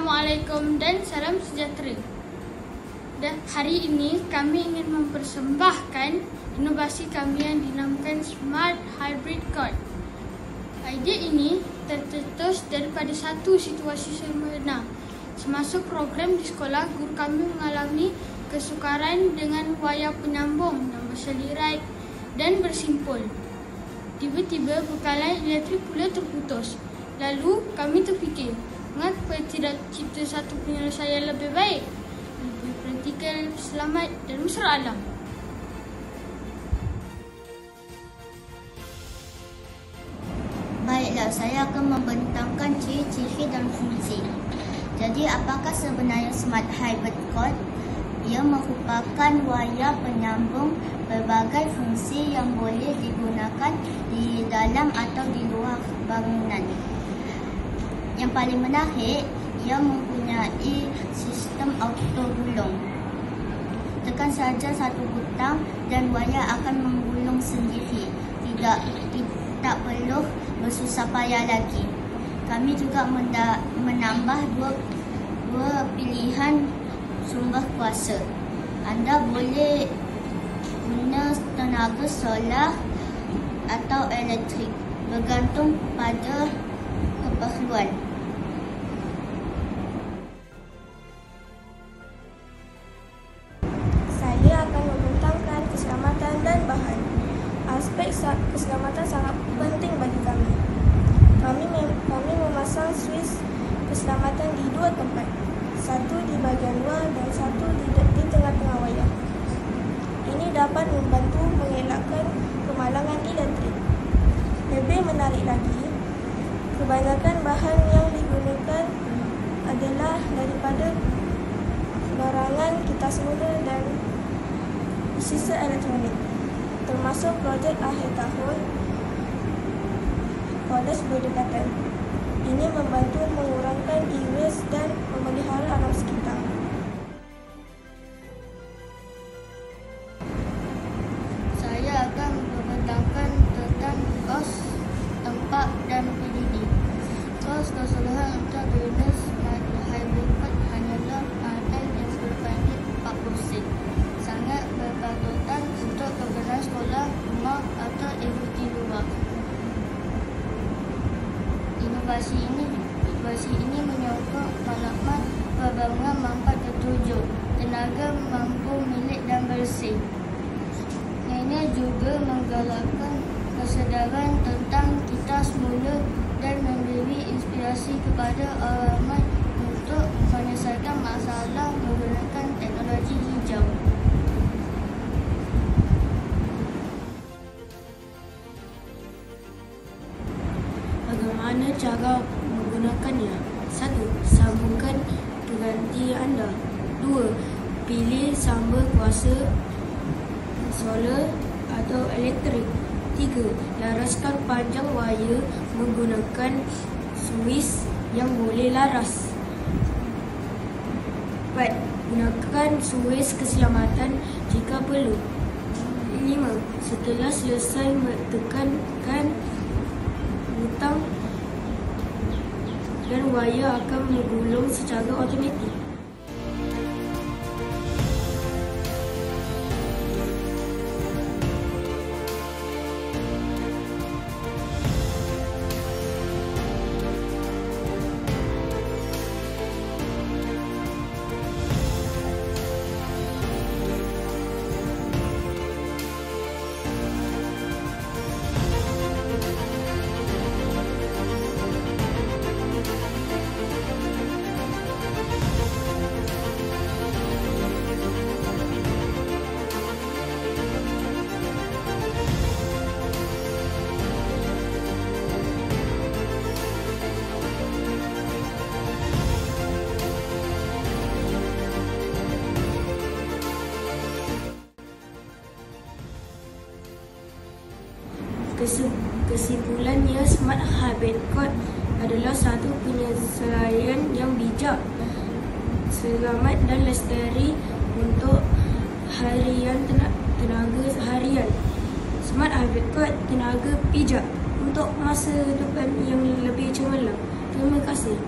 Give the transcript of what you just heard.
Assalamualaikum dan salam sejahtera. Dan hari ini kami ingin mempersembahkan inovasi kami yang dinamakan Smart Hybrid Code. Idea ini tercetus daripada satu situasi sebenar. Semasa program di sekolah, guru kami mengalami kesukaran dengan wayar penyambung yang berselirat dan bersimpul. Tiba-tiba bekalan elektrik pula terputus. Lalu kami terfikir, mengapa tidak cipta satu penyelesaian lebih baik, lebih praktikal, selamat dan mesra alam? Baiklah, saya akan membentangkan ciri-ciri dan fungsi. Jadi, apakah sebenarnya Smart Hybrid Code? Ia merupakan wayar penyambung berbagai fungsi yang boleh digunakan di dalam atau di luar bangunan. Yang paling menarik, ia mempunyai sistem auto gulung. Tekan saja satu butang dan wayar akan menggulung sendiri. Tak perlu bersusah payah lagi. Kami juga menambah dua pilihan sumber kuasa. Anda boleh guna tenaga solar atau elektrik, bergantung pada keperluan. Saya akan membentangkan keselamatan dan bahan. Aspek keselamatan sangat penting bagi kami. Kami memasang suis keselamatan di dua tempat. Satu di bahagian luar dan satu di tengah-tengah wayar. Ini dapat membantu mengelakkan kemalangan elektrik. Lebih menarik lagi, kebanyakan bahan yang digunakan adalah daripada barangan kitas muda dan sisa elektronik, termasuk projek akhir tahun kolej berdekatan. Ini membantu mengurangkan e-waste dan memelihara alam sekitar. Saya akan membentangkan tentang kos, tempat dan PDD. Kos keseluruhan untuk guna Smart Hybrid Code hanyalah harga yang berbanding 40%. Sangat berpatutan untuk kegunaan sekolah, rumah atau aktiviti luar. Inovasi ini menyokong maklumat pembangunan manfaat tertuju, tenaga mampu milik dan bersih. Ini juga menggalakkan kesedaran tentang kitas mula dan memberi inspirasi kepada orang ramai untuk menyelesaikan masalah menggunakan teknologi hijau. Bagaimana cara menggunakannya? 1. Sambungkan pengganti anda. 2. Pilih sumber kuasa solar atau elektrik. 3. Laraskan panjang wayar menggunakan suis yang boleh laras. 4. Gunakan suis keselamatan jika perlu. 5. Setelah selesai tekankan butang dan wayar akan menggulung secara automatik. Kesimpulannya, Smart Hybrid Code adalah satu penyelesaian yang bijak, selamat dan lestari untuk tenaga harian. Smart Hybrid Code tenaga pijak untuk masa depan yang lebih cemerlang. Terima kasih.